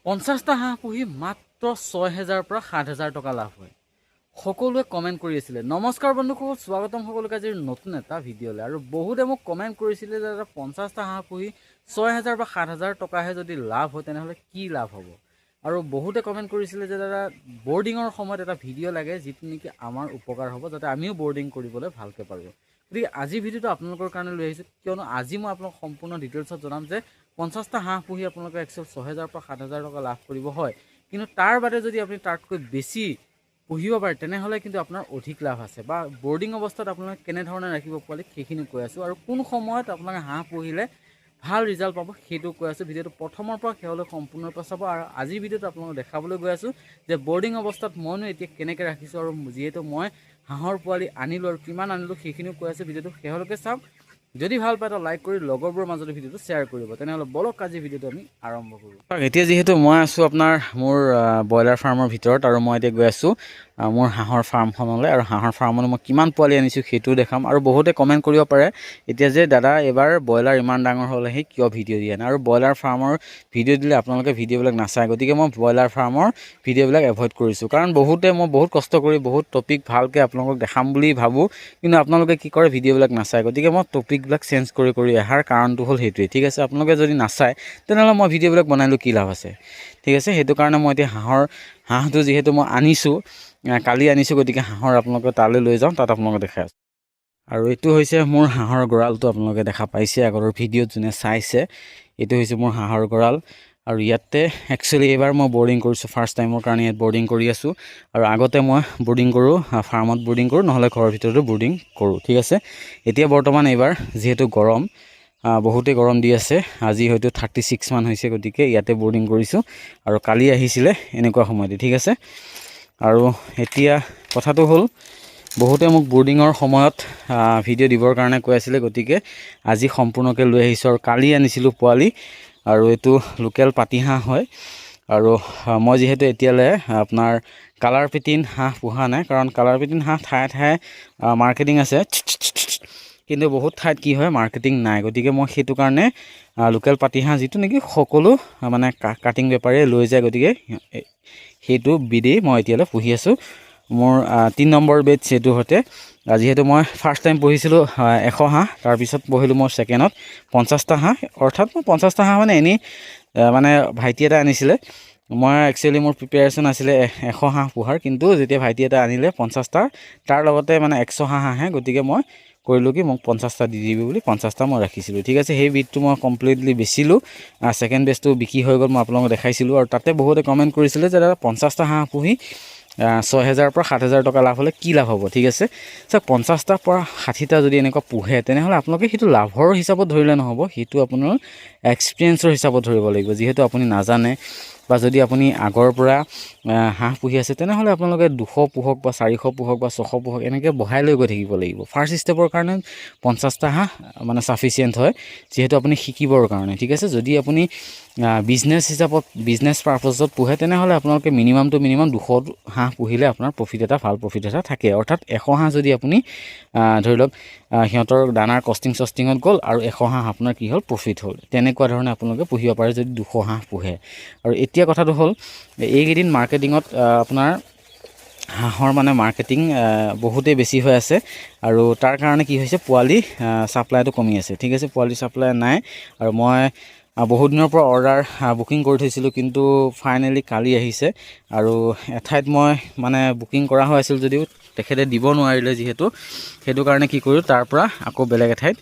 50টা হাঁহ পুহি মাত্ৰ 6,000 পৰা 7,000 টকা লাভ হয়। সকলোৱে কমেণ্ট কৰি আছিলে। নমস্কাৰ বন্ধুসকল, স্বাগতম সকলোকে আজিৰ নতুন এটা ভিডিঅ'লৈ। আৰু বহুতে মোক কমেণ্ট কৰিছিলে যে 50টা হাঁহ পুহি 6,000 বা 7,000 টকাহে যদি লাভ হয় তেনেহ'লে কি লাভ হ'ব। আৰু বহুতে কমেণ্ট কৰিছিলে যে দাদা বৰ্ডিঙৰ সময়ত এটা ভিডিঅ' লাগে যিটো নেকি আমাৰ উপকাৰ হ'ব, যাতে আমিও বৰ্ডিং কৰিবলৈ ভালকৈ পাৰোঁ। গতিকে আজিৰ ভিডিঅ'টো আপোনালোকৰ কাৰণে লৈ আহিছোঁ, কিয়নো আজি মই আপোনালোক সম্পূৰ্ণ ডিটেইলছত জনাম যে 50টা হাঁহ পুহি আপোনালোকে একচুৱেল 6,000 পৰা 7,000 টকা লাভ কৰিব হয়। কিন্তু তাৰ বাদে যদি আপুনি তাতকৈ বেছি পুহিব পাৰে তেনেহ'লে কিন্তু আপোনাৰ অধিক লাভ আছে। বা বৰ্ডিং অৱস্থাত আপোনালোকে কেনেধৰণে ৰাখিব পোৱালি সেইখিনি কৈ আছোঁ, আৰু কোন সময়ত আপোনালোকে হাঁহ পুহিলে ভাল ৰিজাল্ট পাব সেইটো কৈ আছোঁ। ভিডিঅ'টো প্ৰথমৰ পৰা শেষলৈ সম্পূৰ্ণৰূপে চাব। আৰু আজিৰ ভিডিঅ'টো আপোনালোকক দেখাবলৈ গৈ আছোঁ যে বৰ্ডিং অৱস্থাত মইনো এতিয়া কেনেকৈ ৰাখিছোঁ, আৰু যিহেতু মই হাঁহৰ পোৱালি আনিলোঁ আৰু কিমান আনিলোঁ সেইখিনিও কৈ আছোঁ। ভিডিঅ'টো শেষলৈকে চাওক। যদি ভাল পায় এটা লাইক কৰি লগৰবোৰৰ মাজতে ভিডিঅ'টো শ্বেয়াৰ কৰিব। তেনেহ'লে বলক আজি ভিডিঅ'টো আমি আৰম্ভ কৰোঁ। এতিয়া যিহেতু মই আছোঁ আপোনাৰ মোৰ ব্ৰইলাৰ ফাৰ্মৰ ভিতৰত, আৰু মই এতিয়া গৈ আছোঁ মোৰ হাঁহৰ ফাৰ্মখনলৈ। আৰু হাঁহৰ ফাৰ্মলৈ মই কিমান পোৱালি আনিছোঁ সেইটোও দেখাম। আৰু বহুতে কমেণ্ট কৰিব পাৰে এতিয়া যে দাদা এইবাৰ ব্ৰইলাৰ ইমান ডাঙৰ হ'লেহি কিয় ভিডিঅ' দিয়া নাই। আৰু ব্ৰইলাৰ ফাৰ্মৰ ভিডিঅ' দিলে আপোনালোকে ভিডিঅ'বিলাক নাচায়, গতিকে মই ব্ৰইলাৰ ফাৰ্মৰ ভিডিঅ'বিলাক এভইড কৰিছোঁ। কাৰণ মই বহুত কষ্ট কৰি বহুত টপিক ভালকৈ আপোনালোকক দেখাম বুলি ভাবোঁ, কিন্তু আপোনালোকে কি কৰে ভিডিঅ'বিলাক নাচায়। গতিকে মই টপিকবিলাক চেঞ্জ কৰি অহাৰ কাৰণটো হ'ল সেইটোৱেই। ঠিক আছে, আপোনালোকে যদি নাচায় তেনেহ'লে মই ভিডিঅ'বিলাক বনাইলোঁ কি লাভ আছে। ঠিক আছে, সেইটো কাৰণে মই এতিয়া হাঁহটো যিহেতু মই আনিছোঁ, কালি আনিছোঁ, গতিকে হাঁহৰ আপোনালোকে তালৈ লৈ যাওঁ, তাত আপোনালোকে দেখাই আছোঁ। আৰু এইটো হৈছে মোৰ হাঁহৰ গঁৰালটো, আপোনালোকে দেখা পাইছে আগৰ ভিডিঅ'ত যোনে চাইছে। এইটো হৈছে মোৰ হাঁহৰ গঁৰাল। আৰু ইয়াতে একচুৱেলি এইবাৰ মই বৰ্ডিং কৰিছোঁ, ফাৰ্ষ্ট টাইমৰ কাৰণে ইয়াত বৰ্ডিং কৰি আছোঁ। আৰু আগতে মই বৰ্ডিং কৰোঁ, ফাৰ্মত বৰ্ডিং কৰোঁ, নহ'লে ঘৰৰ ভিতৰতো বৰ্ডিং কৰোঁ। ঠিক আছে, এতিয়া বৰ্তমান এইবাৰ যিহেতু গৰম, বহুতেই গৰম দি আছে, আজি হয়তো 36 মান হৈছে, গতিকে ইয়াতে বৰ্ডিং কৰিছোঁ। আৰু কালি আহিছিলে এনেকুৱা সময়তে। ঠিক আছে, আৰু এতিয়া কথাটো হ'ল বহুতে মোক বৰ্ডিঙৰ সময়ত ভিডিঅ' দিবৰ কাৰণে কৈ আছিলে, গতিকে আজি সম্পূৰ্ণকৈ লৈ আহিছোঁ। আৰু কালি আনিছিলোঁ পোৱালি, আৰু এইটো লোকেল পাতিহাঁহ হয়। আৰু মই যিহেতু এতিয়ালৈ আপোনাৰ কালাৰ পেটিন হাঁহ পোহা নাই, কাৰণ কালাৰ পেটিন হাঁহ ঠায়ে ঠায়ে মাৰ্কেটিং আছে, কিন্তু বহুত ঠাইত কি হয় মাৰ্কেটিং নাই। গতিকে মই সেইটো কাৰণে লোকেল পাতিহাঁহ যিটো নেকি সকলো মানে কাটিং বেপাৰীয়ে লৈ যায়, গতিকে সেইটো বিধেই মই এতিয়ালৈ পুহি আছোঁ। মোৰ 3 নম্বৰ বেটছ সেইটো সৈতে। যিহেতু মই ফাৰ্ষ্ট টাইম পঢ়িছিলোঁ 100 হাঁহ, তাৰপিছত পঢ়িলোঁ মই ছেকেণ্ডত 50টা হাঁহ। অৰ্থাৎ মই 50টা হাঁহ মানে এনেই মানে ভাইটি এটা আনিছিলে, মই একচুৱেলি মোৰ প্ৰিপেৰেশ্যন আছিলে 100 হাঁহ পোহাৰ, কিন্তু যেতিয়া ভাইটি এটা আনিলে 50টা, তাৰ লগতে মানে 100 হাঁহ আহে, গতিকে মই কৰিলোঁ কি মোক 50টা দি দিবি বুলি 50টা মই ৰাখিছিলোঁ। ঠিক আছে, সেই বিটটো মই কমপ্লিটলি বেচিলোঁ। ছেকেণ্ড বেচটো বিক্ৰী হৈ গ'ল, মই আপোনালোকক দেখাইছিলোঁ। আৰু তাতে বহুতে কমেণ্ট কৰিছিলে যে দাদা 50টা হাঁহ পুহি 6,000 পৰা 7,000 টকা লাভ হ'লে কি লাভ হ'ব। ঠিক আছে, চাওক 50টাৰ পৰা 60টা যদি এনেকুৱা পোহে তেনেহ'লে আপোনালোকে সেইটো লাভৰ হিচাপত ধৰিলে নহ'ব, সেইটো আপোনাৰ এক্সপিৰিয়েঞ্চৰ হিচাপত ধৰিব লাগিব। যিহেতু আপুনি নাজানে, বা যদি আপুনি আগৰ পৰা হাঁহ পুহি আছে তেনেহ'লে আপোনালোকে 200 পোহক বা 400 পোহক বা 600 পোহক, এনেকৈ বঢ়াই লৈ গৈ থাকিব লাগিব। ফাৰ্ষ্ট ষ্টেপৰ কাৰণে 50টা হাঁহ মানে চাফিচিয়েণ্ট হয়, যিহেতু আপুনি শিকিবৰ কাৰণে। ঠিক আছে, যদি আপুনি বিজনেছ হিচাপত বিজনেছ পাৰপজত পোহে তেনেহ'লে আপোনালোকে মিনিমাম 200 হাঁহ পুহিলে আপোনাৰ ভাল প্ৰফিট এটা থাকে। অৰ্থাৎ 100 হাঁহ যদি আপুনি ধৰি লওক সিহঁতৰ দানাৰ কষ্টিঙত গ'ল, আৰু 100 হাঁহ আপোনাৰ কি হ'ল প্ৰফিট হ'ল, তেনেকুৱা ধৰণে আপোনালোকে পুহিব পাৰে যদি 200 হাঁহ পোহে। আৰু এতিয়া কথাটো হ'ল এইকেইদিন মাৰ্কেটিঙত আপোনাৰ হাঁহৰ মানে মাৰ্কেটিং বহুতেই বেছি হৈ আছে, আৰু তাৰ কাৰণে কি হৈছে পোৱালি ছাপ্লাইটো কমি আছে। ঠিক আছে, পোৱালি ছাপ্লাই নাই। আৰু মই বহুত দিনৰ পৰা অৰ্ডাৰ বুকিং কৰি থৈছিলোঁ, কিন্তু ফাইনেলি কালি আহিছে। আৰু এঠাইত মই মানে বুকিং কৰা হৈ আছিল যদিও তেখেতে দিব নোৱাৰিলে, যিহেতু সেইটো কাৰণে কি কৰিলোঁ তাৰ পৰা আকৌ বেলেগ এঠাইত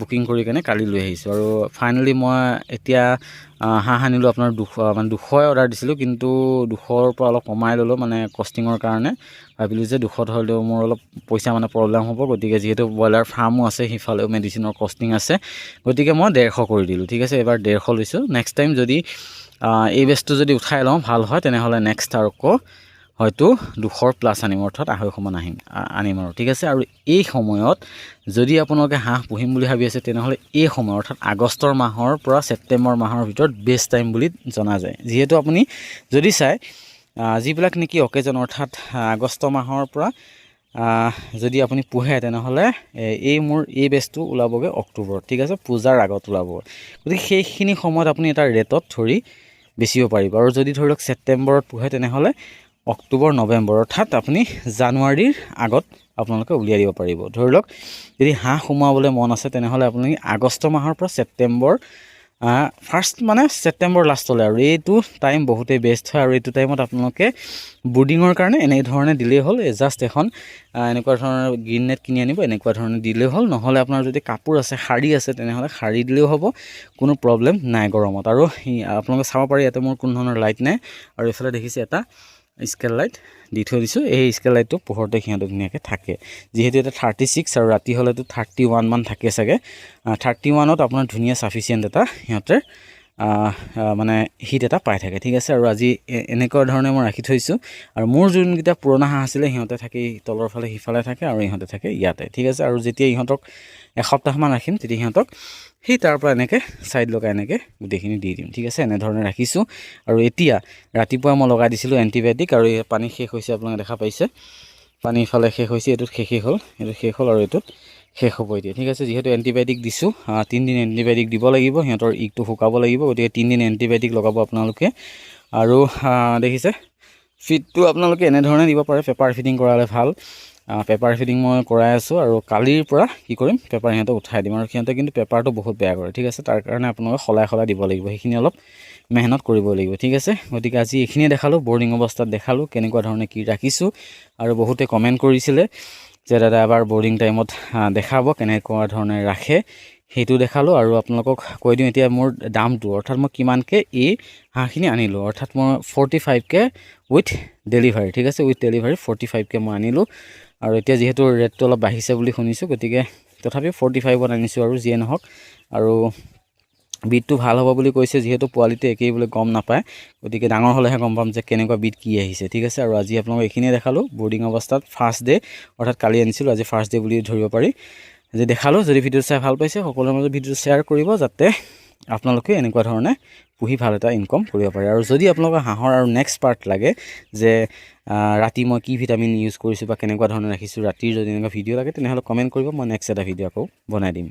বুকিং কৰি কেনে কালি লৈ আহিছোঁ। আৰু ফাইনেলি মই এতিয়া হাঁহ আনিলোঁ আপোনাৰ 200 অৰ্ডাৰ দিছিলোঁ, কিন্তু 200ৰ পৰা অলপ কমাই ল'লোঁ মানে কষ্টিঙৰ কাৰণে। ভাবিলোঁ যে 200 হ'লেও মোৰ অলপ পইচা মানে প্ৰব্লেম হ'ব, গতিকে যিহেতু ব্ৰইলাৰ ফাৰ্মো আছে, সিফালেও মেডিচিনৰ কষ্টিং আছে, গতিকে মই 150 কৰি দিলোঁ। ঠিক আছে, এইবাৰ 150 লৈছোঁ। নেক্সট টাইম যদি এই বেচটো যদি উঠাই লওঁ ভাল হয়, তেনেহ'লে নেক্সট আৰু আকৌ হয়তো 200 প্লাছ আনিম, অৰ্থাৎ 250 মান আনিম আৰু। ঠিক আছে, আৰু এই সময়ত যদি আপোনালোকে হাঁহ পুহিম বুলি ভাবি আছে তেনেহ'লে এই সময় অৰ্থাৎ আগষ্টৰ মাহৰ পৰা ছেপ্টেম্বৰ মাহৰ ভিতৰত বেষ্ট টাইম বুলি জনা যায়। যিহেতু আপুনি যদি চায় যিবিলাক নেকি অকেজন, অৰ্থাৎ আগষ্ট মাহৰ পৰা যদি আপুনি পোহে তেনেহ'লে এই বেচটো ওলাবগৈ অক্টোবৰত। ঠিক আছে, পূজাৰ আগত ওলাব। গতিকে সেইখিনি সময়ত আপুনি এটা ৰেটত ধৰি বেচিব পাৰিব। আৰু যদি ধৰি লওক ছেপ্টেম্বৰত পোহে তেনেহ'লে অক্টোবৰ নৱেম্বৰ অৰ্থাৎ আপুনি জানুৱাৰীৰ আগত আপোনালোকে উলিয়াই দিব পাৰিব। ধৰি লওক যদি হাঁহ সোমাবলৈ মন আছে তেনেহ'লে আপুনি আগষ্ট মাহৰ পৰা ছেপ্টেম্বৰ ফাৰ্ষ্ট মানে ছেপ্টেম্বৰ লাষ্টলৈ, আৰু এইটো টাইম বহুতেই বেষ্ট হয়। আৰু এইটো টাইমত আপোনালোকে ব্ৰুডিঙৰ কাৰণে এনেধৰণে দিলেই হ'ল। জাষ্ট এখন এনেকুৱা ধৰণৰ গ্ৰীণ নেট কিনি আনিব, এনেকুৱা ধৰণে দিলেই হ'ল। নহ'লে আপোনাৰ যদি কাপোৰ আছে, শাৰী আছে, তেনেহ'লে শাৰী দিলেও হ'ব, কোনো প্ৰব্লেম নাই গৰমত। আৰু আপোনালোকে চাব পাৰি ইয়াতে মোৰ কোনো ধৰণৰ লাইট নাই, আৰু এইফালে দেখিছে এটা স্কেল লাইট দি থৈ দিছোঁ। এই স্কেল লাইটটো পোহৰতে সিহঁতে ধুনীয়াকৈ থাকে। যিহেতু এটা 36 আৰু ৰাতি হ'লেতো 31 মান থাকে চাগে। 31ত আপোনাৰ ধুনীয়া চাফিচিয়েণ্ট এটা সিহঁতে মানে হিট এটা পাই থাকে, ঠিক আছে। আৰু আজি এনেকুৱা ধৰণে মই ৰাখি থৈছোঁ। আৰু মোৰ যোনকেইটা পুৰণা হাঁহ আছিলে সিহঁতে থাকে তলৰ ফালে সিফালে থাকে, আৰু ইহঁতে থাকে ইয়াতে, ঠিক আছে। আৰু যেতিয়া ইহঁতক এসপ্তাহমান ৰাখিম তেতিয়া সিহঁতক সেই তাৰ পৰা এনেকৈ ছাইড লগাই এনেকৈ গোটেইখিনি দি দিম, ঠিক আছে। এনেধৰণে ৰাখিছোঁ। আৰু এতিয়া ৰাতিপুৱা মই লগাই দিছিলোঁ এণ্টিবায়'টিক, আৰু পানী শেষ হৈছে, আপোনালোকে দেখা পাইছে পানী ইফালে শেষ হৈছে, এইটোত শেষেই হ'ল, এইটোত শেষ হ'ল, আৰু এইটোত শেষ হ'ব এতিয়া, ঠিক আছে। যিহেতু এণ্টিবায়'টিক দিছোঁ, 3 দিন এণ্টিবায়'টিক দিব লাগিব, সিহঁতৰ ইগটো শুকাব লাগিব, গতিকে 3 দিন এণ্টিবায়'টিক লগাব আপোনালোকে। আৰু দেখিছে ফিডটো আপোনালোকে এনেধৰণে দিব পাৰে, পেপাৰ ফিডিং কৰালে ভাল। পেপাৰ ফিডিং মই কৰাই আছোঁ, আৰু কালিৰ পৰা কি কৰিম, পেপাৰ সিহঁতক উঠাই দিম। আৰু সিহঁতে কিন্তু পেপাৰটো বহুত বেয়া কৰে, ঠিক আছে। তাৰ কাৰণে আপোনালোকে সলাই দিব লাগিব, সেইখিনি অলপ মেহনত কৰিব লাগিব, ঠিক আছে। গতিকে আজি এইখিনিয়ে দেখালোঁ, বৰ্ডিং অৱস্থাত দেখালোঁ কেনেকুৱা ধৰণে কি ৰাখিছোঁ। আৰু বহুতে কমেণ্ট কৰিছিলে যে দাদা এবাৰ বৰ্ডিং টাইমত দেখাব কেনেকুৱা ধৰণে ৰাখে, সেইটো দেখালোঁ। আৰু আপোনালোকক কৈ দিওঁ এতিয়া মোৰ দামটো, অৰ্থাৎ মই কিমানকৈ এই হাঁহখিনি আনিলোঁ, অৰ্থাৎ মই 45K উইথ ডেলিভাৰী, ঠিক আছে। উইথ ডেলিভাৰী 45K মই আনিলোঁ। আৰু এতিয়া যিহেতু ৰেটটো অলপ বাঢ়িছে বুলি শুনিছোঁ, গতিকে তথাপিও 45ত আনিছোঁ, আৰু যিয়ে নহওক। আৰু বিটটো ভাল হ'ব বুলি কৈছে, যিহেতু পোৱালিটো একেই বোলে গম নাপায়, গতিকে ডাঙৰ হ'লেহে গম পাম যে কেনেকুৱা বিট কি আহিছে, ঠিক আছে। আৰু আজি আপোনালোকক এইখিনিয়ে দেখালোঁ বৰ্ডিং অৱস্থাত ফাৰ্ষ্ট ডে, অৰ্থাৎ কালি আনিছিলোঁ, আজি ফাৰ্ষ্ট ডে বুলি ধৰিব পাৰি। যে দেখালোঁ, যদি ভিডিঅ' চাই ভাল পাইছে সকলোৰে মাজত ভিডিঅ'টো শ্বেয়াৰ কৰিব, যাতে আপোনালোকে এনেকুৱা ধৰণে পুহি ভাল এটা ইনকম কৰিব পাৰে। আৰু যদি আপোনালোকৰ হাঁহৰ আৰু নেক্সট পাৰ্ট লাগে যে ৰাতি মই কি ভিটামিন ইউজ কৰিছোঁ বা কেনেকুৱা ধৰণে ৰাখিছোঁ ৰাতিৰ, যদি এনেকুৱা ভিডিঅ' লাগে তেনেহ'লে কমেণ্ট কৰিব, মই নেক্সট এটা ভিডিঅ' আকৌ বনাই দিম।